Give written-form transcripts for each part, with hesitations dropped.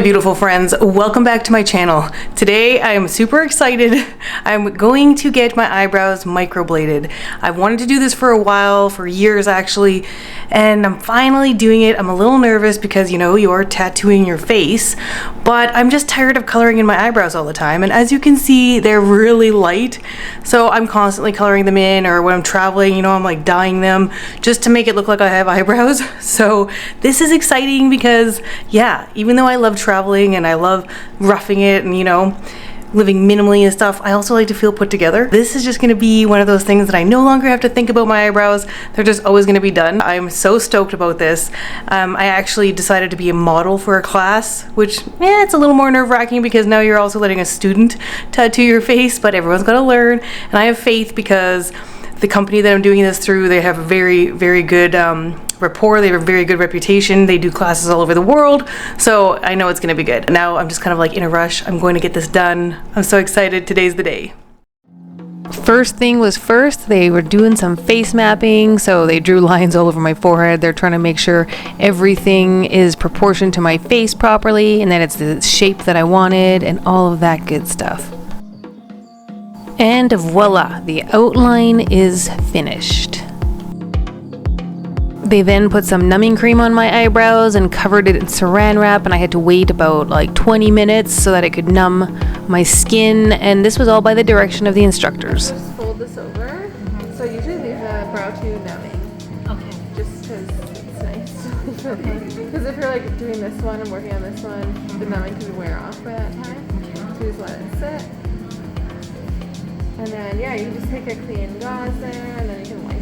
beautiful friends, welcome back to my channel. Today I am super excited. I'm going to get my eyebrows microbladed. I've wanted to do this for a while, for years actually, and I'm finally doing it. I'm a little nervous because you know you're tattooing your face, but I'm just tired of coloring in my eyebrows all the time, and as you can see they're really light, so I'm constantly coloring them in, or when I'm traveling, you know, I'm like dyeing them just to make it look like I have eyebrows. So this is exciting because yeah, even though I love traveling and I love roughing it and, you know, living minimally and stuff, I also like to feel put together. This is just going to be one of those things that I no longer have to think about my eyebrows. They're just always going to be done. I'm so stoked about this. I actually decided to be a model for a class, which, yeah, it's a little more nerve-wracking because now you're also letting a student tattoo your face, but everyone's got to learn. And I have faith because the company that I'm doing this through, they have a very, very good rapport. They have a very good reputation. They do classes all over the world, so I know it's gonna be good. Now I'm just kind of like in a rush. I'm going to get this done. I'm so excited. Today's the day. First thing was first, they were doing some face mapping, so they drew lines all over my forehead. They're trying to make sure everything is proportioned to my face properly and that it's the shape that I wanted and all of that good stuff. And voila, the outline is finished. They then put some numbing cream on my eyebrows and covered it in saran wrap, and I had to wait about like 20 minutes so that it could numb my skin, and this was all by the direction of the instructors. Just fold this over. So I usually leave the brow tube numbing. Okay. Just because it's nice. Because if you're like doing this one and working on this one, the numbing could wear off by that time. So just let it sit. And then yeah, you can just take a clean gauze there, and then you can wipe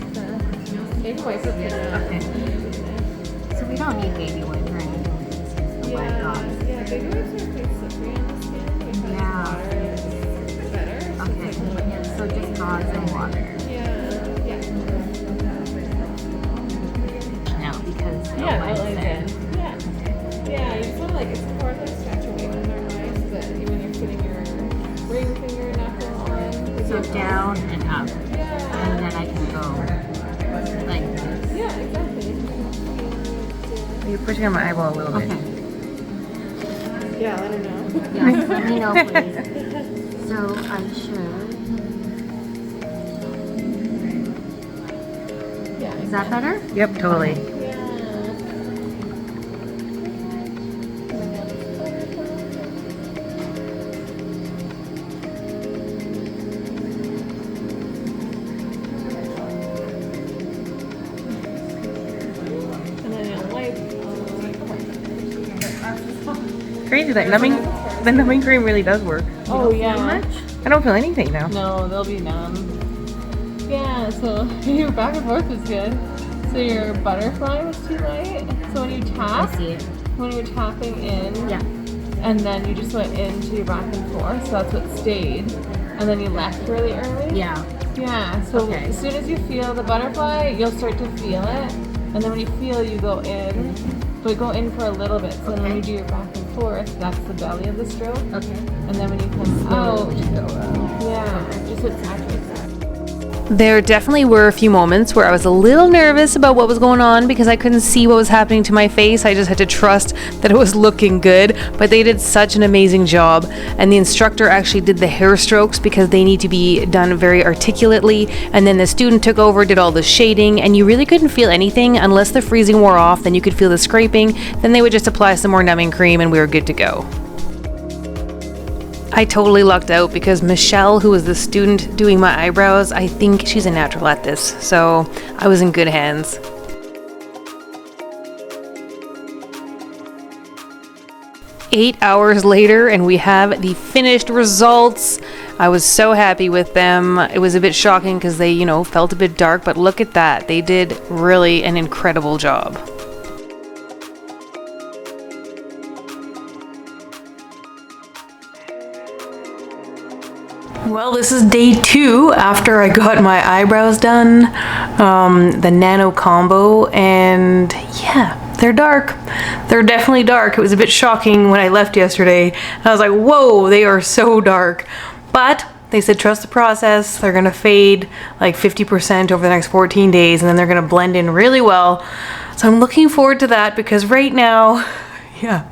you can wipe it. Okay. So we don't need baby wipe or anything. Yeah, baby wipes are quite slippery on the skin. Because water is better. Okay. So just gauze and water. Yeah. No, because Yeah, I like it. Yeah, you just want to like, it's more like stretch away from their eyes, but when you're putting your ring finger knuckle on. So down and up. Yeah. And then I can go like this. Yeah, exactly. You're pushing on my eyeball a little bit. Okay. Yeah, let her know. Yes, let me know, please. So I should. Yeah. Is that better? Yep, totally. Yeah. Crazy that the numbing cream really does work. Oh yeah. I don't feel anything now. No, they'll be numb. Yeah, so your back and forth is good. So your butterfly was too light. So when you tap, I see it. when you're tapping in, Yeah. and then you just went into your back and forth, so that's what stayed. And then you left really early. Yeah. Yeah, so Okay. as soon as you feel the butterfly, you'll start to feel it. And then when you feel, you go in. But go in for a little bit. So then when you do your back and forth, that's the belly of the stroke. Okay. And then when you come out, yeah, just what saturates that. There definitely were a few moments where I was a little nervous about what was going on because I couldn't see what was happening to my face. I just had to trust that it was looking good, but they did such an amazing job. And the instructor actually did the hair strokes because they need to be done very articulately. And then the student took over, did all the shading, and you really couldn't feel anything unless the freezing wore off. Then you could feel the scraping. Then they would just apply some more numbing cream and we were good to go. I totally lucked out because Michelle, who was the student doing my eyebrows, I think she's a natural at this, so I was in good hands. Eight hours later and we have the finished results. I was so happy with them. It was a bit shocking because they, you know, felt a bit dark, but look at that. They did really an incredible job. Well, this is day 2 after I got my eyebrows done, the Nano combo, and yeah, they're dark. They're definitely dark. It was a bit shocking when I left yesterday. I was like, whoa, they are so dark. But they said trust the process. They're gonna fade like 50% over the next 14 days, and then they're gonna blend in really well. So I'm looking forward to that because right now, yeah,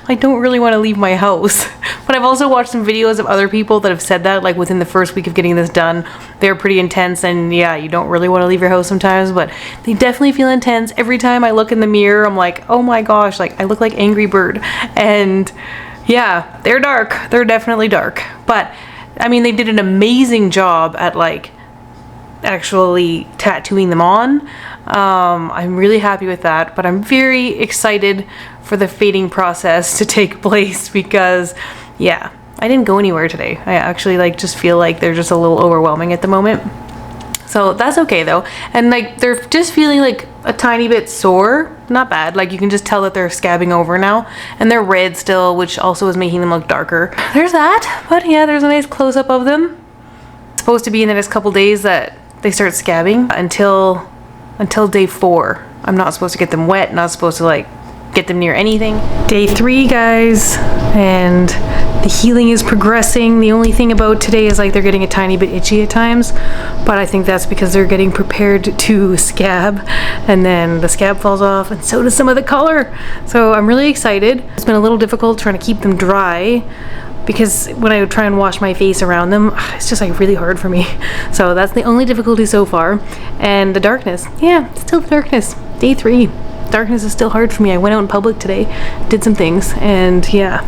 I don't really want to leave my house. But I've also watched some videos of other people that have said that, like within the first week of getting this done, they're pretty intense, and yeah, you don't really want to leave your house sometimes, but they definitely feel intense. Every time I look in the mirror, I'm like, oh my gosh, like I look like Angry Bird. And yeah, they're dark. They're definitely dark. But I mean, they did an amazing job at like actually tattooing them on. I'm really happy with that, but I'm very excited for the fading process to take place because yeah, I didn't go anywhere today. I actually like just feel like they're just a little overwhelming at the moment. So that's okay though. And like they're just feeling like a tiny bit sore. Not bad. Like you can just tell that they're scabbing over now, and they're red still, which also is making them look darker. There's that. But yeah, there's a nice close-up of them. It's supposed to be in the next couple days that they start scabbing until day 4. I'm not supposed to get them wet, not supposed to like get them near anything. Day 3, guys, and the healing is progressing. The only thing about today is like they're getting a tiny bit itchy at times, but I think that's because they're getting prepared to scab, and then the scab falls off and so does some of the color. So I'm really excited. It's been a little difficult trying to keep them dry because when I try and wash my face around them, it's just like really hard for me. So that's the only difficulty so far. And the darkness, yeah, still the darkness. Day 3. Darkness is still hard for me. I went out in public today, did some things, and yeah,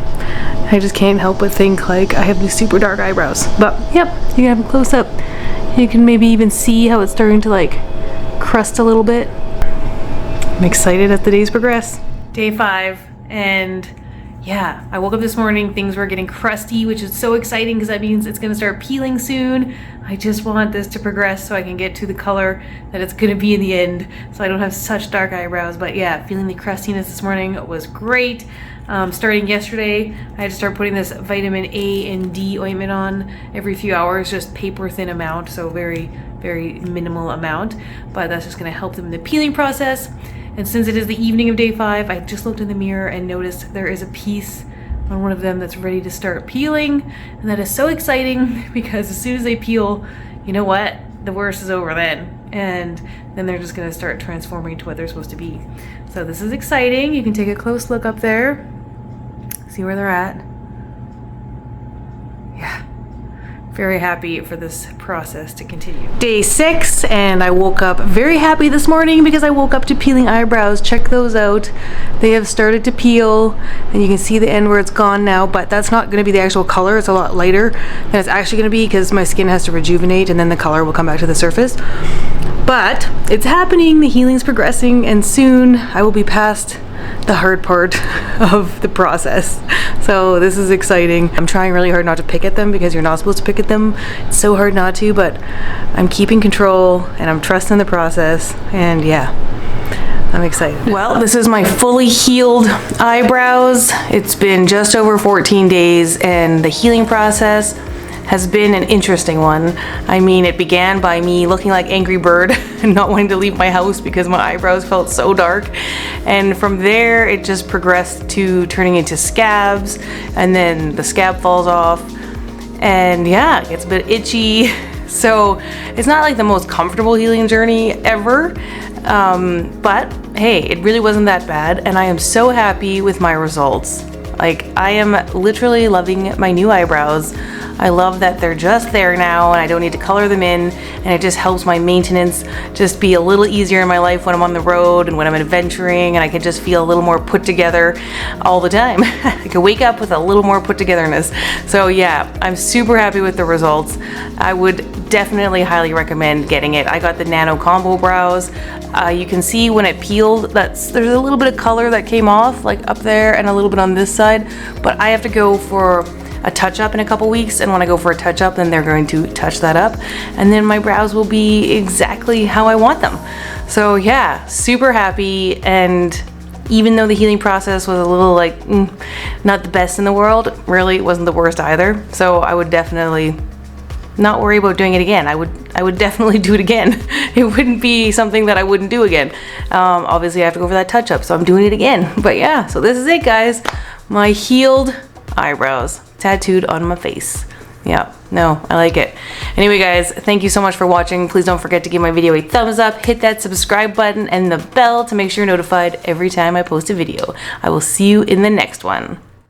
I just can't help but think like I have these super dark eyebrows. But yep, you can have a close up. You can maybe even see how it's starting to like crust a little bit. I'm excited as the days progress. Day 5, and yeah, I woke up this morning, things were getting crusty, which is so exciting because that means it's gonna start peeling soon. I just want this to progress so I can get to the color that it's gonna be in the end, so I don't have such dark eyebrows. But yeah, feeling the crustiness this morning was great. Starting yesterday, I had to start putting this vitamin A and D ointment on every few hours, just paper thin amount, so very, very minimal amount, but that's just gonna help them in the peeling process. And since it is the evening of day 5, I just looked in the mirror and noticed there is a piece on one of them that's ready to start peeling. And that is so exciting because as soon as they peel, you know what? The worst is over then. And then they're just gonna start transforming to what they're supposed to be. So this is exciting. You can take a close look up there, see where they're at. Yeah. Very happy for this process to continue. Day 6, and I woke up very happy this morning because I woke up to peeling eyebrows. Check those out. They have started to peel, and you can see the end where it's gone now, but that's not gonna be the actual color. It's a lot lighter than it's actually gonna be because my skin has to rejuvenate and then the color will come back to the surface. But it's happening, the healing's progressing, and soon I will be past the hard part of the process. So this is exciting. I'm trying really hard not to pick at them because you're not supposed to pick at them. It's so hard not to, but I'm keeping control and I'm trusting the process, and yeah, I'm excited. Well, this is my fully healed eyebrows. It's been just over 14 days and the healing process has been an interesting one. I mean, it began by me looking like Angry Bird and not wanting to leave my house because my eyebrows felt so dark. And from there, it just progressed to turning into scabs, and then the scab falls off. And yeah, it gets a bit itchy. So it's not like the most comfortable healing journey ever, but hey, it really wasn't that bad. And I am so happy with my results. Like, I am literally loving my new eyebrows. I love that they're just there now and I don't need to color them in, and it just helps my maintenance just be a little easier in my life when I'm on the road and when I'm adventuring, and I can just feel a little more put together all the time. I can wake up with a little more put togetherness. So yeah, I'm super happy with the results. I would definitely highly recommend getting it. I got the Nano combo brows. You can see when it peeled, there's a little bit of color that came off, like up there and a little bit on this side, but I have to go for a touch-up in a couple weeks, and when I go for a touch-up, then they're going to touch that up, and then my brows will be exactly how I want them. So yeah, super happy. And even though the healing process was a little like not the best in the world, really it wasn't the worst either. So I would definitely not worry about doing it again. I would definitely do it again. It wouldn't be something that I wouldn't do again. Obviously I have to go for that touch-up, so I'm doing it again. But yeah, so this is it, guys. My healed eyebrows tattooed on my face. Yeah, No, I like it. Anyway, guys, thank you so much for watching. Please don't forget to give my video a thumbs up, hit that subscribe button and the bell to make sure you're notified every time I post a video. I will see you in the next one.